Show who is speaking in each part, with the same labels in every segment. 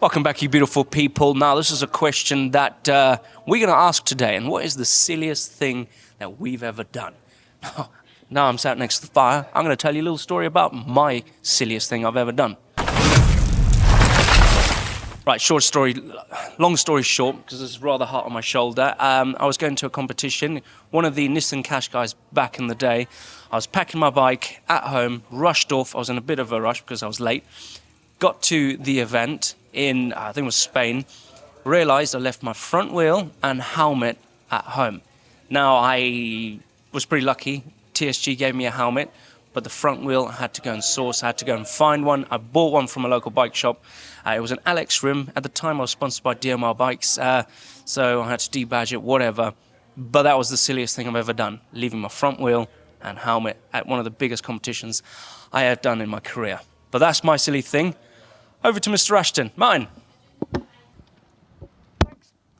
Speaker 1: Welcome back, you beautiful people. Now, this is a question that we're going to ask today. And what is the silliest thing that we've ever done? Now I'm sat next to the fire. I'm going to tell you a little story about my silliest thing I've ever done. Right, short story, long story short, because it's rather hot on my shoulder. I was going to a competition. One of the Nissan Cash guys back in the day. I was packing my bike at home, rushed off. I was in a bit of a rush because I was late. Got to the event in, I think it was Spain. Realised I left my front wheel and helmet at home. Now, I was pretty lucky. TSG gave me a helmet, but the front wheel I had to go and source. I had to go and find one. I bought one from a local bike shop. It was an Alex rim. At the time, I was sponsored by DMR Bikes, so I had to debadge it, whatever. But that was the silliest thing I've ever done, leaving my front wheel and helmet at one of the biggest competitions I have done in my career. But that's my silly thing. Over to Mr. Ashton. Mine.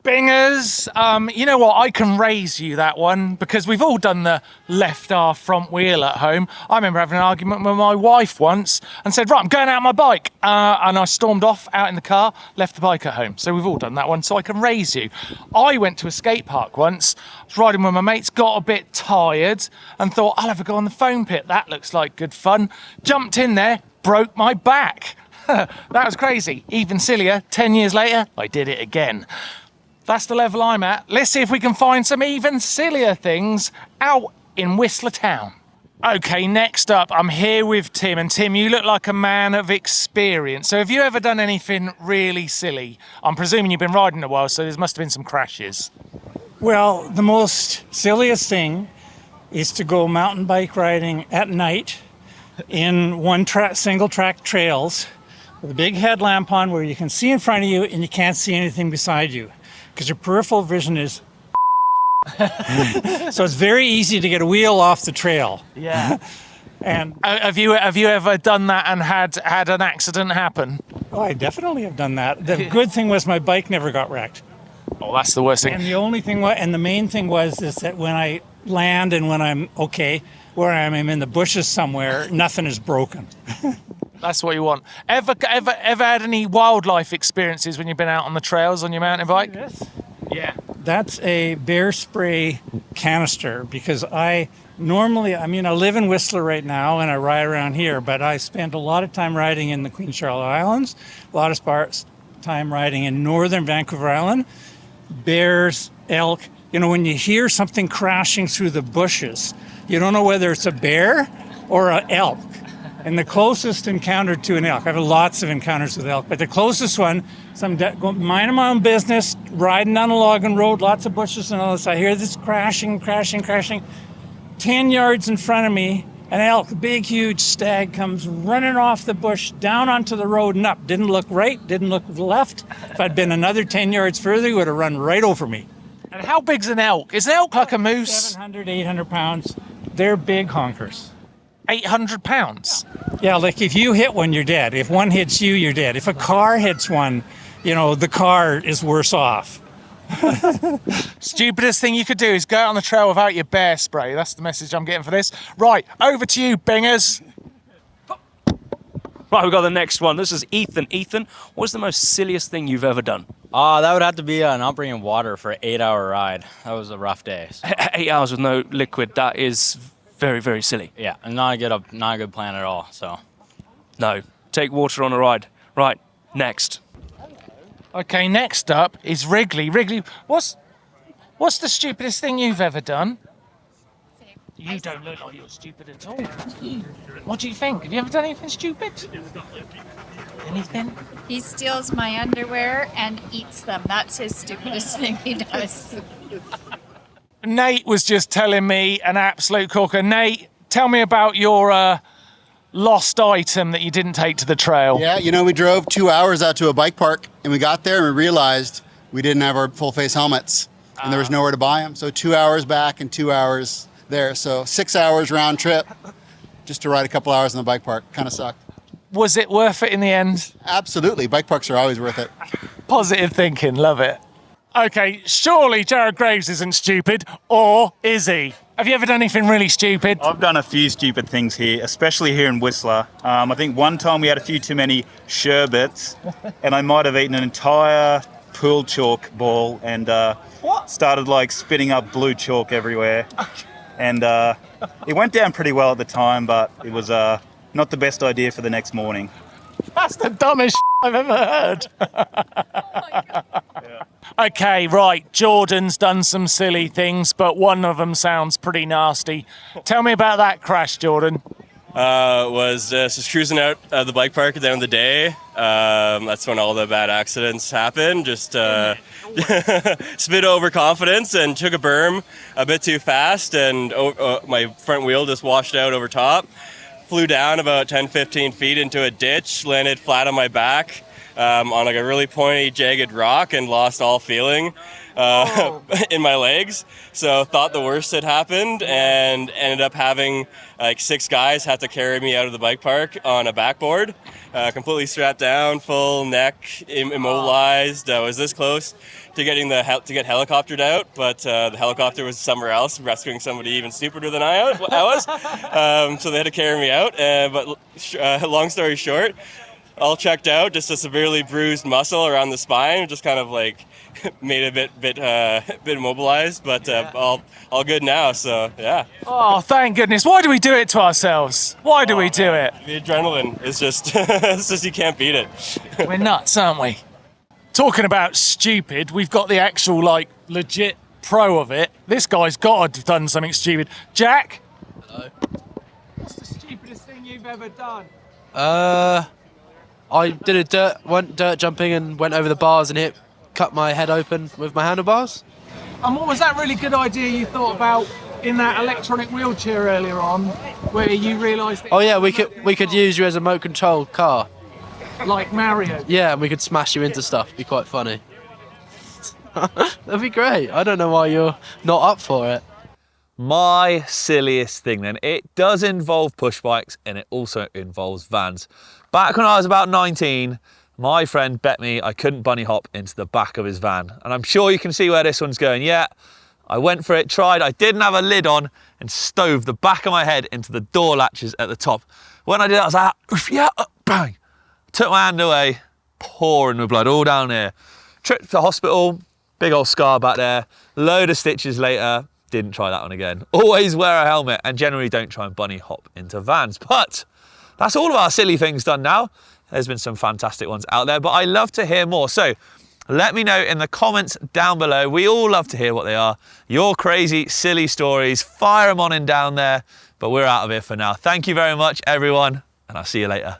Speaker 2: Bingers, you know what, I can raise you that one because we've all done the left half front wheel at home. I remember having an argument with my wife once and said, right, I'm going out on my bike. And I stormed off out in the car, left the bike at home. So we've all done that one, so I can raise you. I went to a skate park once, was riding with my mates, got a bit tired and thought, I'll have a go on the foam pit. That looks like good fun. Jumped in there, broke my back. That was crazy. Even sillier, 10 years later, I did it again. That's the level I'm at. Let's see if we can find some even sillier things out in Whistler Town. Okay, next up, I'm here with Tim. And Tim, you look like a man of experience. So have you ever done anything really silly? I'm presuming you've been riding a while, so there must have been some crashes.
Speaker 3: Well, the most silliest thing is to go mountain bike riding at night in single track trails with a big headlamp on where you can see in front of you and you can't see anything beside you because your peripheral vision is so it's very easy to get a wheel off the trail.
Speaker 2: Yeah.
Speaker 3: And
Speaker 2: have you ever done that and had an accident happen?
Speaker 3: oh, I definitely have done that. The good thing was my bike never got wrecked.
Speaker 2: Oh, that's the worst thing.
Speaker 3: And the main thing was that when I land and when I'm okay, where I'm in the bushes somewhere, nothing is broken.
Speaker 2: That's what you want. Ever had any wildlife experiences when you've been out on the trails on your mountain bike?
Speaker 3: Yes.
Speaker 2: Yeah.
Speaker 3: That's a bear spray canister because I live in Whistler right now and I ride around here, but I spent a lot of time riding in the Queen Charlotte Islands, a lot of time riding in northern Vancouver Island. Bears, elk, when you hear something crashing through the bushes, you don't know whether it's a bear or an elk. And the closest encounter to an elk, I've had lots of encounters with elk, but the closest one, minding my own business, riding down a logging road, lots of bushes and all this. I hear this crashing. 10 yards in front of me, an elk, a big, huge stag comes running off the bush, down onto the road and up. Didn't look right, didn't look left. If I'd been another 10 yards further, he would have run right over me.
Speaker 2: And how big's an elk? Is an elk like a moose?
Speaker 3: 700, 800 pounds. They're big honkers.
Speaker 2: 800 pounds?
Speaker 3: Yeah, like if you hit one, you're dead. If one hits you, you're dead. If a car hits one, the car is worse off.
Speaker 2: Stupidest thing you could do is go out on the trail without your bear spray. That's the message I'm getting for this. Right, over to you, Bingers. Right, we've got the next one. This is Ethan. Ethan, what's the most silliest thing you've ever done?
Speaker 4: That would have to be not bringing water for an 8-hour ride. That was a rough day. So.
Speaker 1: 8 hours with no liquid, that is very, very silly.
Speaker 4: Yeah, and not a good plan at all. So,
Speaker 1: no, take water on a ride. Right, next.
Speaker 2: Okay, next up is Wrigley. Wrigley, what's the stupidest thing you've ever done? You don't look like you're stupid at all. What do you think? Have you ever done anything stupid? Anything?
Speaker 5: He steals my underwear and eats them. That's his stupidest thing he does.
Speaker 2: Nate was just telling me an absolute corker. Nate, tell me about your lost item that you didn't take to the trail.
Speaker 6: Yeah, we drove 2 hours out to a bike park and we got there and we realized we didn't have our full face helmets and there was nowhere to buy them. So 2 hours back and 2 hours there. So 6 hours round trip just to ride a couple hours in the bike park. Kind of sucked.
Speaker 2: Was it worth it in the end?
Speaker 6: Absolutely. Bike parks are always worth it.
Speaker 2: Positive thinking. Love it. Okay, surely Jared Graves isn't stupid, or is he? Have you ever done anything really stupid?
Speaker 7: I've done a few stupid things here, especially here in Whistler. I think one time we had a few too many sherbets, and I might have eaten an entire pool chalk ball and started like spitting up blue chalk everywhere. And it went down pretty well at the time, but it was not the best idea for the next morning.
Speaker 2: That's the dumbest I've ever heard. Okay, right. Jordan's done some silly things, but one of them sounds pretty nasty. Tell me about that crash, Jordan.
Speaker 8: Was just cruising out of the bike park at the end of the day. That's when all the bad accidents happen. Just spit overconfidence and took a berm a bit too fast, and my front wheel just washed out over top. Flew down about 10-15 feet into a ditch, landed flat on my back on like a really pointy, jagged rock, and lost all feeling in my legs. So thought the worst had happened, and ended up having like 6 guys have to carry me out of the bike park on a backboard, completely strapped down, full neck immobilized. I was this close to getting to get helicoptered out, but the helicopter was somewhere else, rescuing somebody even stupider than I was. So they had to carry me out. But long story short, all checked out, just a severely bruised muscle around the spine, just kind of like made a bit immobilized, but all good now. So yeah.
Speaker 2: Oh, thank goodness! Why do we do it to ourselves? Why do we do it?
Speaker 8: The adrenaline is just, it's just you can't beat it.
Speaker 2: We're nuts, aren't we? Talking about stupid, we've got the actual like legit pro of it. This guy's got to have done something stupid. Jack.
Speaker 9: Hello.
Speaker 2: What's the stupidest thing you've ever done?
Speaker 9: I did dirt jumping and went over the bars and cut my head open with my handlebars.
Speaker 2: And what was that really good idea you thought about in that electronic wheelchair earlier on, where you realised that?
Speaker 9: Oh yeah, we could use you as a remote control car.
Speaker 2: Like Mario.
Speaker 9: Yeah, and we could smash you into stuff. Be quite funny. That'd be great. I don't know why you're not up for it.
Speaker 10: My silliest thing then. It does involve push bikes and it also involves vans. Back when I was about 19, my friend bet me I couldn't bunny hop into the back of his van. And I'm sure you can see where this one's going. Yeah, I went for it, tried. I didn't have a lid on and stove the back of my head into the door latches at the top. When I did that, I was like, yeah, bang. Took my hand away, pouring with blood all down here. Tripped to the hospital, big old scar back there. Load of stitches later. Didn't try that one again. Always wear a helmet and generally don't try and bunny hop into vans. But that's all of our silly things done now. There's been some fantastic ones out there, but I love to hear more. So let me know in the comments down below. We all love to hear what they are. Your crazy, silly stories. Fire them on in down there. But we're out of here for now. Thank you very much, everyone, and I'll see you later.